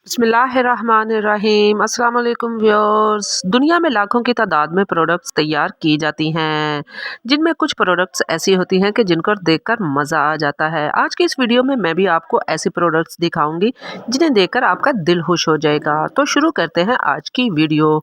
बिस्मिल्लाहिर्रहमानिर्रहीम अस्सलाम वालेकुम व्यूअर्स। दुनिया में लाखों की तादाद में प्रोडक्ट्स तैयार की जाती हैं, जिनमें कुछ प्रोडक्ट्स ऐसी होती हैं कि जिनको देखकर मज़ा आ जाता है। आज की इस वीडियो में मैं भी आपको ऐसे प्रोडक्ट्स दिखाऊंगी जिन्हें देखकर आपका दिल खुश हो जाएगा। तो शुरू करते हैं आज की वीडियो।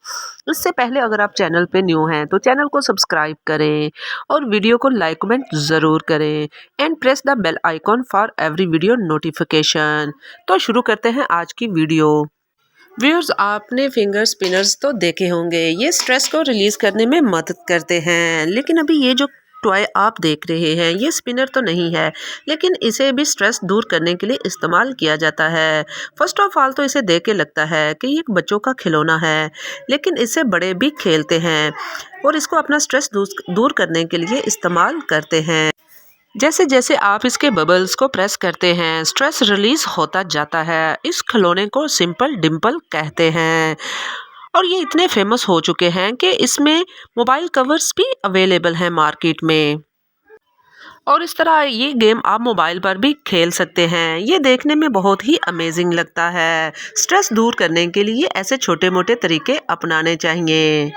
इससे पहले अगर आप चैनल पे न्यू हैं तो चैनल को सब्सक्राइब करें और वीडियो को लाइक कमेंट ज़रूर करें and press the bell icon for every video notification. तो शुरू करते हैं आज की वीडियो। व्यूअर्स, आपने फिंगर स्पिनर्स तो देखे होंगे। ये स्ट्रेस को रिलीज करने में मदद करते हैं, लेकिन अभी ये जो टॉय आप देख रहे हैं ये स्पिनर तो नहीं है, लेकिन इसे भी स्ट्रेस दूर करने के लिए इस्तेमाल किया जाता है। फर्स्ट ऑफ ऑल तो इसे देख के लगता है कि ये एक बच्चों का खिलौना है, लेकिन इसे बड़े भी खेलते हैं और इसको अपना स्ट्रेस दूर करने के लिए इस्तेमाल करते हैं। जैसे जैसे आप इसके बबल्स को प्रेस करते हैं स्ट्रेस रिलीज होता जाता है। इस खिलौने को सिंपल डिम्पल कहते हैं और ये इतने फेमस हो चुके हैं कि इसमें मोबाइल कवर्स भी अवेलेबल हैं मार्केट में। और इस तरह ये गेम आप मोबाइल पर भी खेल सकते हैं। ये देखने में बहुत ही अमेजिंग लगता है। स्ट्रेस दूर करने के लिए ऐसे छोटे मोटे तरीके अपनाने चाहिए।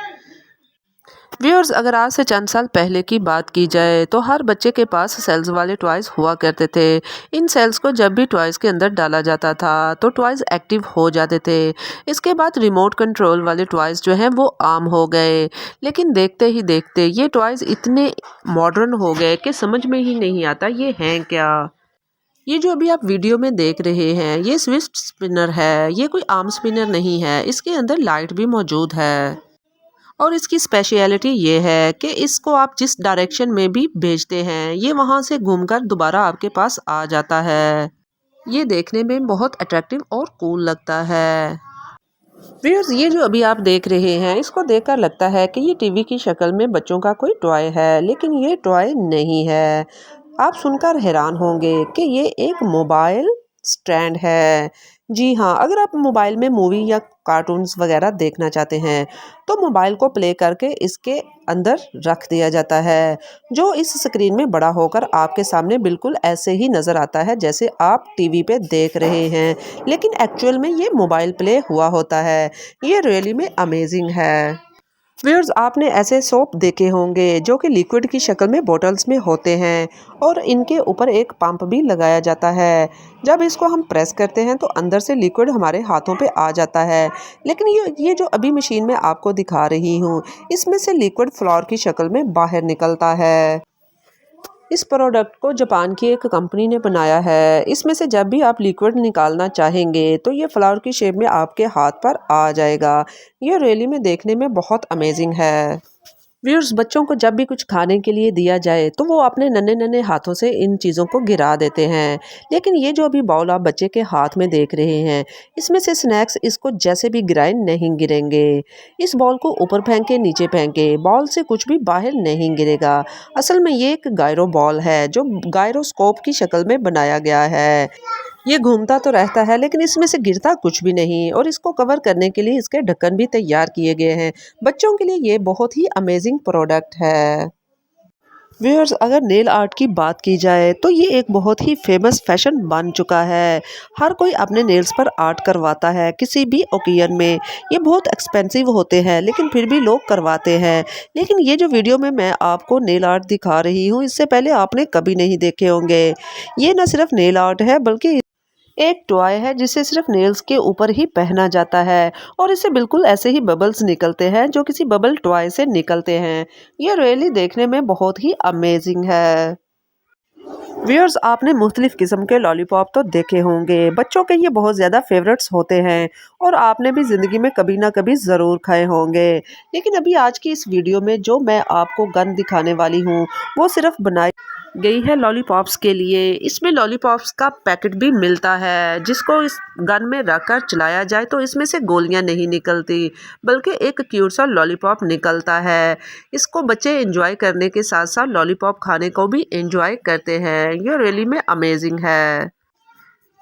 व्यूअर्स, अगर आज से चंद साल पहले की बात की जाए तो हर बच्चे के पास सेल्स वाले टॉयज़ हुआ करते थे। इन सेल्स को जब भी टॉयज़ के अंदर डाला जाता था तो टॉयज़ एक्टिव हो जाते थे। इसके बाद रिमोट कंट्रोल वाले टॉयज़ जो हैं वो आम हो गए, लेकिन देखते ही देखते ये टॉयज़ इतने मॉडर्न हो गए कि समझ में ही नहीं आता ये हैं क्या। ये जो अभी आप वीडियो में देख रहे हैं ये स्विफ्ट स्पिनर है, ये कोई आम स्पिनर नहीं है। इसके अंदर लाइट भी मौजूद है और इसकी स्पेशलिटी ये है कि इसको आप जिस डायरेक्शन में भी भेजते हैं ये वहाँ से घूमकर दोबारा आपके पास आ जाता है। ये देखने में बहुत अट्रैक्टिव और कूल लगता है। व्यूअर्स, ये जो अभी आप देख रहे हैं इसको देखकर लगता है कि ये टीवी की शक्ल में बच्चों का कोई टॉय है, लेकिन ये टॉय नहीं है। आप सुनकर हैरान होंगे कि ये एक मोबाइल स्टैंड है। जी हाँ, अगर आप मोबाइल में मूवी या कार्टून्स वगैरह देखना चाहते हैं तो मोबाइल को प्ले करके इसके अंदर रख दिया जाता है, जो इस स्क्रीन में बड़ा होकर आपके सामने बिल्कुल ऐसे ही नज़र आता है जैसे आप टीवी पे देख रहे हैं, लेकिन एक्चुअल में ये मोबाइल प्ले हुआ होता है। ये रियली में अमेजिंग है। व्यूअर्स, आपने ऐसे सोप देखे होंगे जो कि लिक्विड की शक्ल में बोतल्स में होते हैं और इनके ऊपर एक पंप भी लगाया जाता है। जब इसको हम प्रेस करते हैं तो अंदर से लिक्विड हमारे हाथों पे आ जाता है, लेकिन ये जो अभी मशीन में आपको दिखा रही हूँ इसमें से लिक्विड फ्लोर की शक्ल में बाहर निकलता है। इस प्रोडक्ट को जापान की एक कंपनी ने बनाया है। इसमें से जब भी आप लिक्विड निकालना चाहेंगे तो ये फ्लावर की शेप में आपके हाथ पर आ जाएगा। ये रियली में देखने में बहुत अमेजिंग है। व्यूअर्स, बच्चों को जब भी कुछ खाने के लिए दिया जाए तो वो अपने नन्हे नन्हे हाथों से इन चीज़ों को गिरा देते हैं, लेकिन ये जो अभी बाउल आप बच्चे के हाथ में देख रहे हैं इसमें से स्नैक्स इसको जैसे भी गिराए नहीं गिरेंगे। इस बॉल को ऊपर फेंके नीचे फेंके बॉल से कुछ भी बाहर नहीं गिरेगा। असल में ये एक गायरो बॉल है जो गायरोस्कोप की शक्ल में बनाया गया है। ये घूमता तो रहता है लेकिन इसमें से गिरता कुछ भी नहीं और इसको कवर करने के लिए इसके ढक्कन भी तैयार किए गए हैं। बच्चों के लिए ये बहुत ही अमेजिंग प्रोडक्ट है। व्यूअर्स, अगर नेल आर्ट की बात की जाए तो ये एक बहुत ही फेमस फैशन बन चुका है। हर कोई अपने नेल्स पर आर्ट करवाता है किसी भी ओकेजन में। ये बहुत एक्सपेंसिव होते हैं लेकिन फिर भी लोग करवाते हैं। लेकिन ये जो वीडियो में मैं आपको नेल आर्ट दिखा रही हूँ इससे पहले आपने कभी नहीं देखे होंगे। ये न सिर्फ नेल आर्ट है बल्कि एक टॉय है जिसे सिर्फ नेल्स के ऊपर ही पहना जाता है और इससे बिल्कुल ऐसे ही बबल्स निकलते हैं जो किसी बबल टॉय से निकलते हैं। ये रियली देखने में बहुत ही अमेजिंग है। व्यूअर्स, आपने मुख्तलिफ किस्म के लॉलीपॉप तो देखे होंगे। बच्चों के ये बहुत ज़्यादा फेवरेट्स होते हैं और आपने भी ज़िंदगी में कभी ना कभी ज़रूर खाए होंगे। लेकिन अभी आज की इस वीडियो में जो मैं आपको गन दिखाने वाली हूँ वो सिर्फ बनाई गई है लॉलीपॉप्स के लिए। इसमें लॉलीपॉप्स का पैकेट भी मिलता है जिसको इस गन में रखकर चलाया जाए तो इसमें से गोलियां नहीं निकलती बल्कि एक क्यूट सा लॉलीपॉप निकलता है। इसको बच्चे एंजॉय करने के साथ साथ लॉलीपॉप खाने को भी एंजॉय करते हैं। ये रियली में अमेजिंग है।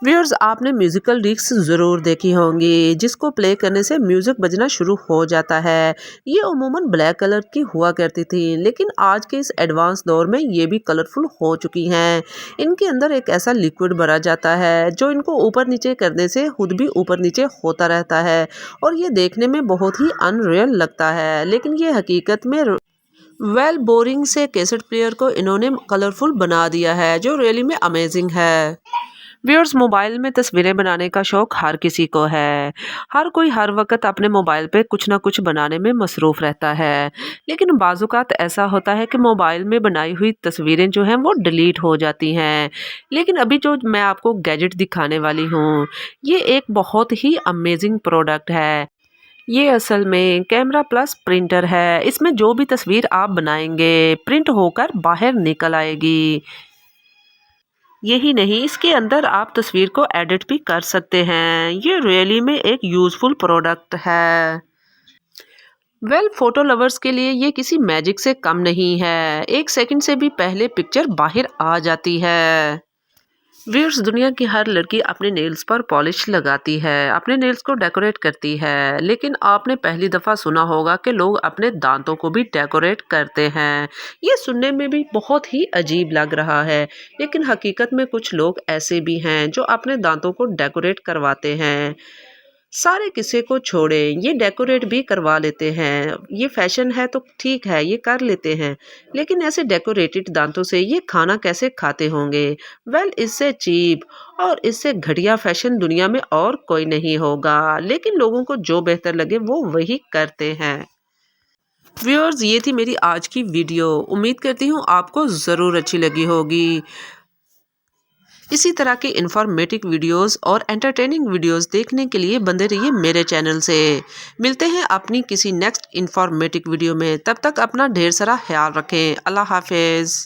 व्यूअर्स आपने म्यूजिकल डिस्क ज़रूर देखी होंगी जिसको प्ले करने से म्यूजिक बजना शुरू हो जाता है। ये अमूमन ब्लैक कलर की हुआ करती थी लेकिन आज के इस एडवांस दौर में ये भी कलरफुल हो चुकी हैं। इनके अंदर एक ऐसा लिक्विड भरा जाता है जो इनको ऊपर नीचे करने से खुद भी ऊपर नीचे होता रहता है और ये देखने में बहुत ही अनरियल लगता है लेकिन ये हकीकत में बोरिंग से कैसेट प्लेयर को इन्होंने कलरफुल बना दिया है जो रियली में अमेजिंग है। व्यूअर्स मोबाइल में तस्वीरें बनाने का शौक हर किसी को है। हर कोई हर वक्त अपने मोबाइल पे कुछ ना कुछ बनाने में मसरूफ़ रहता है। लेकिन बाज़-औक़ात ऐसा होता है कि मोबाइल में बनाई हुई तस्वीरें जो हैं वो डिलीट हो जाती हैं। लेकिन अभी जो मैं आपको गैजेट दिखाने वाली हूँ, ये एक बहुत ही अमेज़िंग प्रोडक्ट है। ये असल में कैमरा प्लस प्रिंटर है। इसमें जो भी तस्वीर आप बनाएँगे, प्रिंट होकर बाहर निकल आएगी। यही नहीं, इसके अंदर आप तस्वीर को एडिट भी कर सकते हैं। ये रियली में एक यूज़फुल प्रोडक्ट है। फ़ोटो लवर्स के लिए ये किसी मैजिक से कम नहीं है। 1 सेकंड से भी पहले पिक्चर बाहर आ जाती है। व्यूअर्स दुनिया की हर लड़की अपने नेल्स पर पॉलिश लगाती है, अपने नेल्स को डेकोरेट करती है, लेकिन आपने पहली दफ़ा सुना होगा कि लोग अपने दांतों को भी डेकोरेट करते हैं। ये सुनने में भी बहुत ही अजीब लग रहा है, लेकिन हकीकत में कुछ लोग ऐसे भी हैं जो अपने दांतों को डेकोरेट करवाते हैं। सारे किस्से को छोड़ें, ये डेकोरेट भी करवा लेते हैं। ये फैशन है तो ठीक है, ये कर लेते हैं। लेकिन ऐसे डेकोरेटेड दांतों से ये खाना कैसे खाते होंगे? इससे चीप और इससे घटिया फैशन दुनिया में और कोई नहीं होगा। लेकिन लोगों को जो बेहतर लगे वो वही करते हैं। व्यूअर्स ये थी मेरी आज की वीडियो। उम्मीद करती हूँ आपको ज़रूर अच्छी लगी होगी। इसी तरह के इन्फॉर्मेटिव वीडियोस और एंटरटेनिंग वीडियोस देखने के लिए बने रहिए मेरे चैनल से। मिलते हैं अपनी किसी नेक्स्ट इन्फॉर्मेटिव वीडियो में। तब तक अपना ढेर सारा ख्याल रखें। अल्लाह हाफ़िज़।